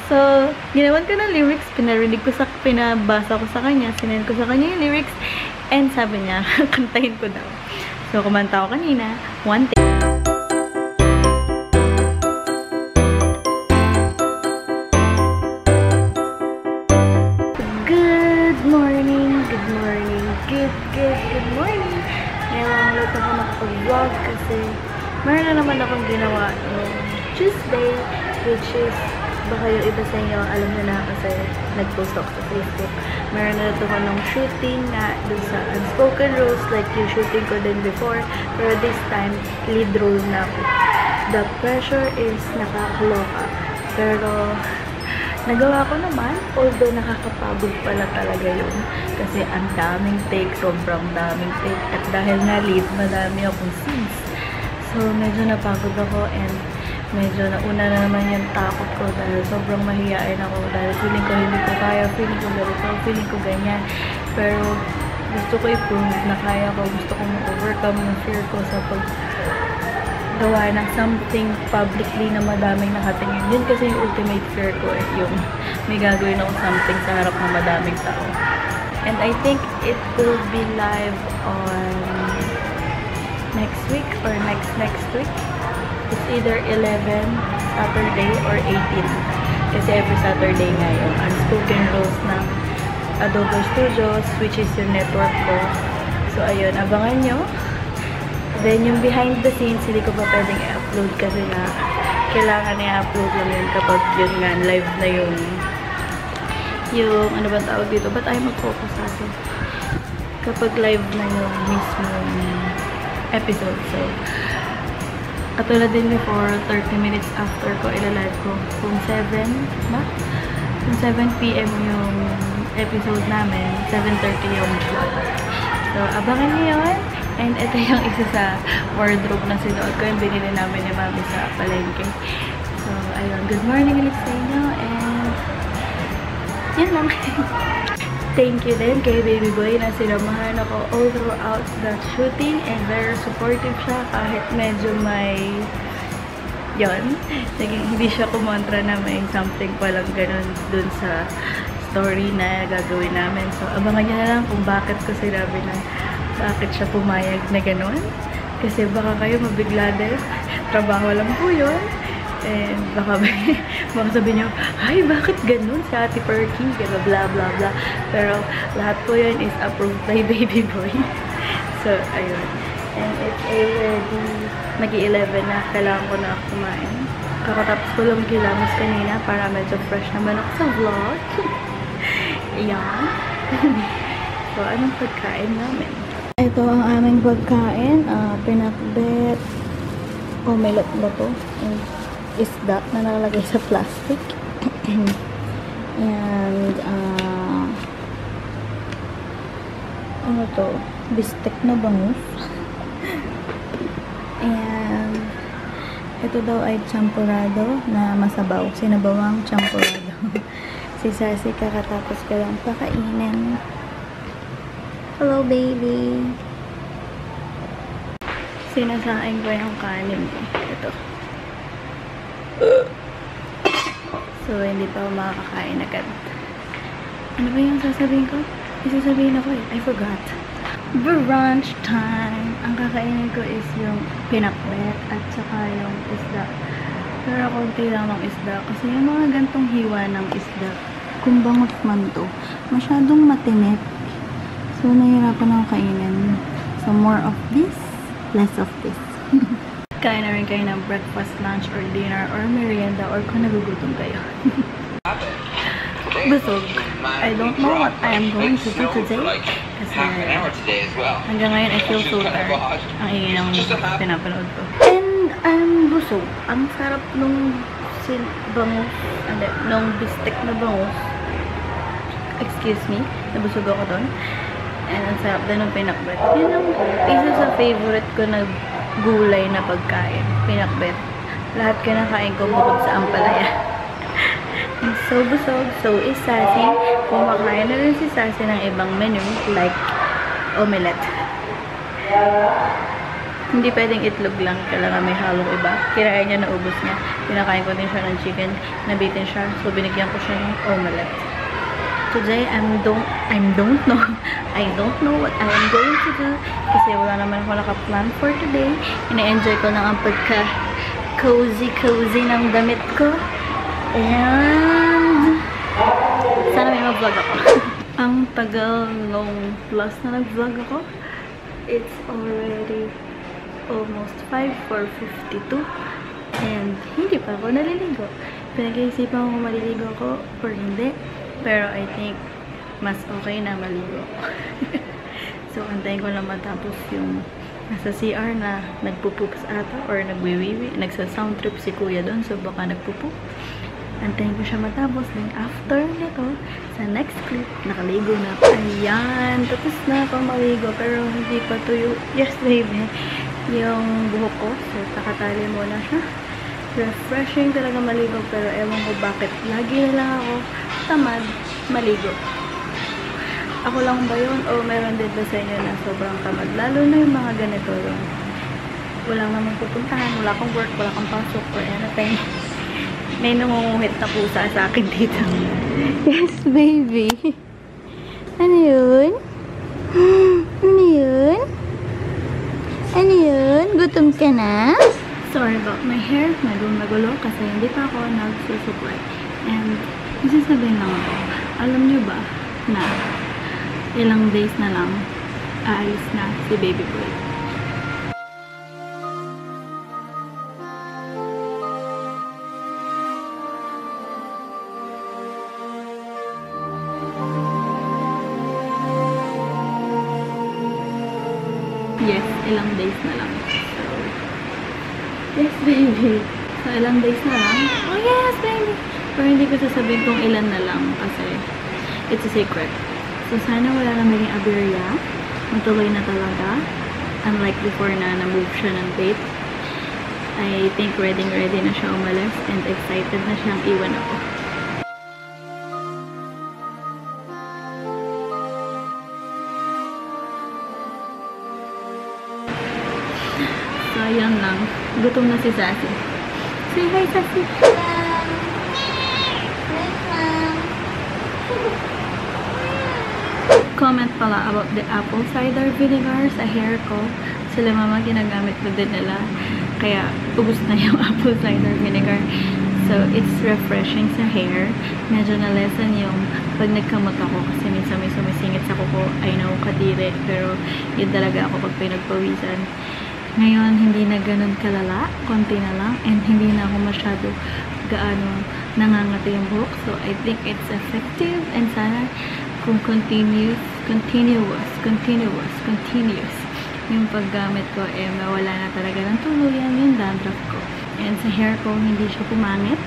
So, ginawan ko ng lyrics, pinabasa ko sa kanya, sinend ko sa kanya yung lyrics, and sabi niya, kantahin ko daw. So, kumanta ako kanina, one take. Good morning, good morning. Ngayon, ulit ako nakapag-vlog kasi meron na naman akong ginawa noong Tuesday, which is, baka yung iba sa inyo, alam nyo na kasi nag-post ako sa Facebook. Meron na ito ko ng shooting na dun sa Unspoken Rules, like yung shooting ko din before. Pero this time, lead role na ako. The pressure is nakakaloka. Pero, nagawa ko naman, although nakakapagod pala talaga yun. Kasi ang daming take, sobrang daming take. At dahil nga lead, madami akong scenes. So, medyo napagod ako and medyo nauna na naman yung takot ko dahil sobrang mahihain ako. Dahil feeling ko hindi ko kaya, feeling ko ganito, feeling ko ganyan. Pero, gusto ko i-prove na kaya ko. Gusto ko ma-overcome yung fear ko sa gawa ng something publicly na madaming nakatingin. Yun kasi yung ultimate fear ko yung may gagawin ako something sa harap ng madaming tao. And I think it will be live on next week or next week. It's either 11 Saturday or 18. Kasi every Saturday nga yung Unspoken Rules ng Adobe Studios, which is yung network ko. So ayun, abangan nyo. Then, yung behind the scenes, hindi ko pa pwedeng i-upload kasi na kailangan i-upload lang yun kapag yun nga, live na yung ano ba tawag dito? Ba't ayaw mag-focus natin? Kapag live na yung mismo episode. So, katulad din before, 30 minutes after ko, ilalive ko kung 7 ba? Kung 7 PM yung episode namin, 7:30 yung vlog. So, abangan niyo yun. And ito yung isa sa wardrobe na sinuot ko. Yung binili namin ni Mami sa palengke. So, ayun. Good morning ulit sa inyo. And, yun lang. Thank you din kay Baby Boy na sinamahan ako all throughout the shooting. And very supportive siya kahit medyo may yun. Hindi siya kumontra na may something palang ganun dun sa story na gagawin namin. So, abangan nyo na lang kung bakit ko sinabi na bakit siya pumayag na gano'n. Kasi baka kayo mabigla dahil trabaho lang po yun. And baka sabihin nyo, ay, bakit gano'n si Ate Perky? Blah, blah, blah, blah. Pero lahat po yun is approved by Baby Boy. So, ayun. And it's already nag-11 na. Kailangan ko na kumain. Kakatapos ko lang kilamos kanina para medyo fresh naman ako sa vlog. Ayan. So, anong pagkain namin? Ito ang aming pagkain, pinakbet, omelette ba to? Isda na nakalagay sa plastic. And, ano to? Bistek na bangus. And, ito daw ay champurado na masabaw. Sinabawang champurado. Si Sassy kakatapos ko lang pakainin. Hello, baby. Sinasain ko yung kanin ko. Ito. So, hindi pa ako makakakain agad. Ano ba yung sasabihin ko? Isasabihin ako eh. I forgot. Brunch time. Ang kakainin ko is yung pinakbet at saka yung isda. Pero konti lang ng isda. Kasi yung mga gantong hiwa ng isda, kung bangot man to, masyadong matinip. So, nahihirapan ako kainin. So, more of this, less of this. Kain na rin kayo ng breakfast, lunch, or dinner, or merienda, or kung nagugutom kayo. Busog. I don't know what I am going to do today. Kasi hanggang ngayon, I feel so tired. Ang ingay ng pinapanood ko. And I'm busog. Ang sarap nung bangus, nung bistek na bangus. Excuse me, nabusog ako doon. And ang sarap din ng pinakbet. Yun ang isa sa favorite ko na gulay na pagkain. Pinakbet. Lahat kinakain ko bukod sa ampalaya. I'm so busog. So is Sassy. Kumakain na rin si Sassy ng ibang menu like omelette. Hindi pwedeng itlog lang. Kailangan may halong iba. Kinain niya, naubos niya. Pinakain ko din siya ng chicken. Nabitin siya. So, binigyan ko siya ng omelette. Today, I don't know. I don't know what I am going to do. Kasi wala naman ako naka-plan for today. Ina-enjoy ko lang ang pagka-cozy ng damit ko. And sana may mag-vlog ako. Ang tagal nung plus na nag-vlog ako. It's already almost 5:52 and hindi pa ako naliligo. Pinag-iisipan ko kung maliligo ako or hindi. Pero I think mas okay na maligo. So, antayin ko lang matapos yung nasa CR na nagpupoops ata or nagwiwiwi. Nagsa-sound trip si kuya doon, so baka nagpupoop. Antayin ko siya matapos. Then after nito, sa next clip, nakaligo na ako. Ayan, tapos na ako maligo. Pero hindi pa tuyo. Yes, baby. Yung buhok ko. So, nakatali muna siya. Refreshing talaga maligo. Pero ewan ko bakit. Lagi na lang ako tamad maligo. Ako lang ba yun? O meron din ba sa inyo na sobrang tamad? Lalo na yung mga ganito lang. Wala namang pupuntahan. Wala kang work. Wala kang pasok or anything. May nangunguhit na pusa sa akin dito. Yes, baby. Ano yun? Ano yun? Ano yun? Gutom ka na? Sorry about my hair. Nagulo kasi hindi pa ako nagsusupply. And, isasabihin lang ako. Alam nyo ba na ilang days na lang aalis na si baby boy? Yes, ilang days na lang. So, yes, baby. So, ilang days na lang. Oh, yes, baby. Pero hindi ko sasabihin kung ilan na lang kasi it's a secret. So, sana wala na maging aberya. Matuloy na talaga. Unlike before na na-move siya ng date. I think ready na siya umalis and excited na siyang iwan ako. So, ayan lang. Gutom na si Sassy. Say hi, Sassy. Comment pala about the apple cider vinegar sa hair ko. Sila mama ginagamit ko din nila. Kaya, ubus na yung apple cider vinegar. So, it's refreshing sa hair. Medyo na-lessen yung pag nagkamot ako kasi minsan may sumisingit sa kuko. I know, kadiri. Pero, yun talaga ako pag pinagpawisan. Ngayon, hindi na ganun kalala. Konti na lang. And hindi na ako masyado gaano nangangati yung buhok. So, I think it's effective. And sana kung continuous yung paggamit ko, mawala na talaga ng tuluyan yung dandruff ko. And sa hair ko, hindi siya pumangit.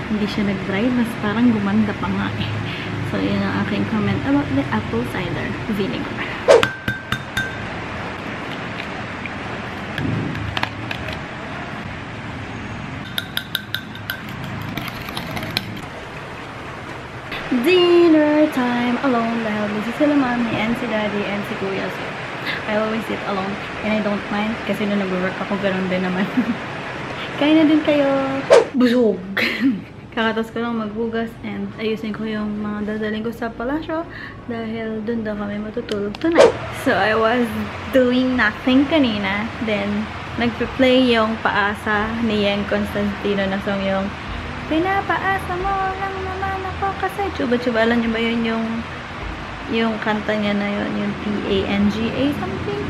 Hindi siya nag-dry. Mas parang gumanda pa nga eh. So, yun ang aking comment about the apple cider vinegar. Dinner time alone dahil busy sila mami and si daddy and si kuya. So, I always sit alone and I don't mind kasi nung nag-work ako ganoon din naman. Kain na din kayo. Busog! Kakatas ko lang maghugas and ayusin ko yung mga dadaling ko sa palasyo dahil dun daw kami matutulog tonight. So, I was doing nothing kanina. Then, nagpe-play yung Paasa ni Yen Constantino na song yung Pinapaasa mo lang naman ako kasi chuba-chuba. Alam nyo ba yun yung kanta niya na yun, yung P-A-N-G-A something?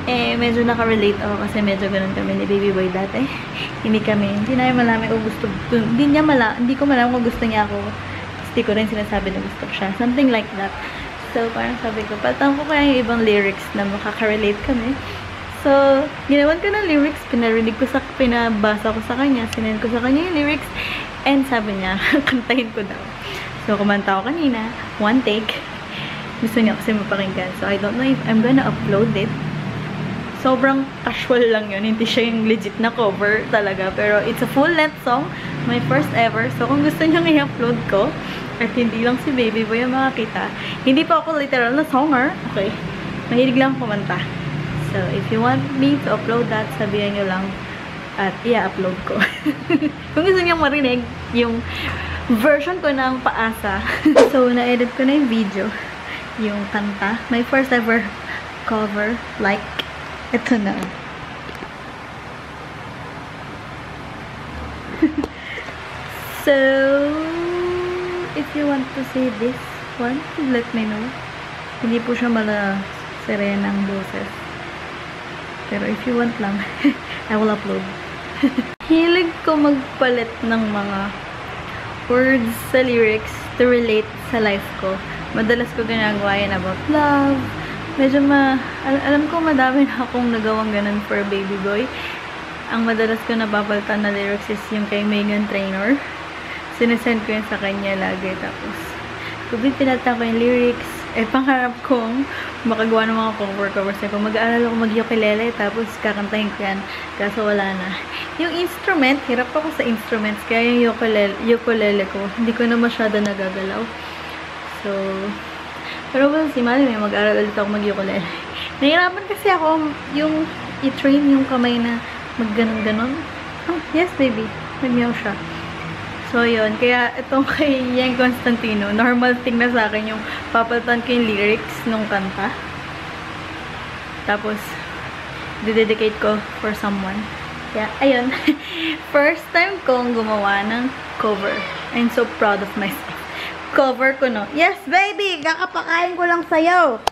Eh, medyo nakarelate ako kasi medyo ganun kami ni Baby Boy dati. Hindi namin malaman kung gusto, hindi ko malaman kung gusto niya ako. Hindi ko rin sinasabi na gusto ko siya. Something like that. So, parang sabi ko, patang ko kaya yung ibang lyrics na makaka-relate kami. So, ginawan ko ng lyrics, pinabasa ko sa kanya, sinend ko sa kanya yung lyrics, and sabi niya, kantahin ko daw. So, kumanta ko kanina, one take. Gusto niya kasi mapakinggan. So, I don't know if I'm gonna upload it. Sobrang casual lang yun. Hindi siya yung legit na cover talaga. Pero, it's a full-length song. My first ever. So, kung gusto niyo i-upload ko, at hindi lang si Baby Boy yung makakita. Hindi pa ako literal na songer. Okay. Mahilig lang kumanta. So, if you want me to upload that, sabihin nyo lang at i-upload ko. Kung gusto nyo marinig yung version ko ng paasa. So, na-edit ko na yung video. Yung kanta. My first ever cover. Like, ito na. So, if you want to see this one, let me know. Hindi po siya mala serena ang boses. Pero if you want lang, I will upload. Hilig ko magpalit ng mga words sa lyrics to relate sa life ko. Madalas ko ginagawa yan about love. Medyo alam ko madami na akong nagawang ganun for baby boy. Ang madalas ko napapalitan na lyrics is yung kay Meghan Trainor. Sinesend ko yun sa kanya lagi. Tapos, kung pinalitan ko yung lyrics, pangarap kong makagawa ng mga covers. Kung mag-aaral ako mag-ukulele, tapos kakantahin ko yan. Kaso wala na. Yung instrument, hirap ako sa instruments. Kaya yung ukulele ko, hindi ko na masyado nagagalaw. So, pero well, si Mali, may mag-aaral ulit ako mag-ukulele. Nahirapan kasi ako yung i-train yung kamay na mag-ganon-ganon. Oh, yes, baby. Nag-meow siya. So, yun. Kaya, itong kay Yang Constantino, normal thing na sa akin yung papalitan ko yung lyrics nung kanta. Tapos, dededicate ko for someone. Kaya, ayun. First time kong gumawa ng cover. I'm so proud of myself. Cover ko, no? Yes, baby! Kakapakain ko lang sa'yo!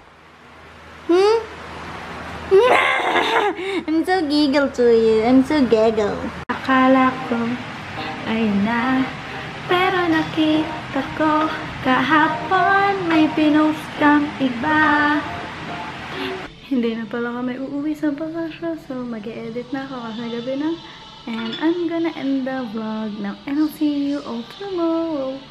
I'm so giggle to you. I'm so gaggle. Akala ko ayun na, pero nakita ko kahapon may pinost kang iba. Hindi na pala kami uuwi sa bakasyon, so mag-e-edit na ako kasi gabi na. And I'm gonna end the vlog now, and I'll see you all tomorrow.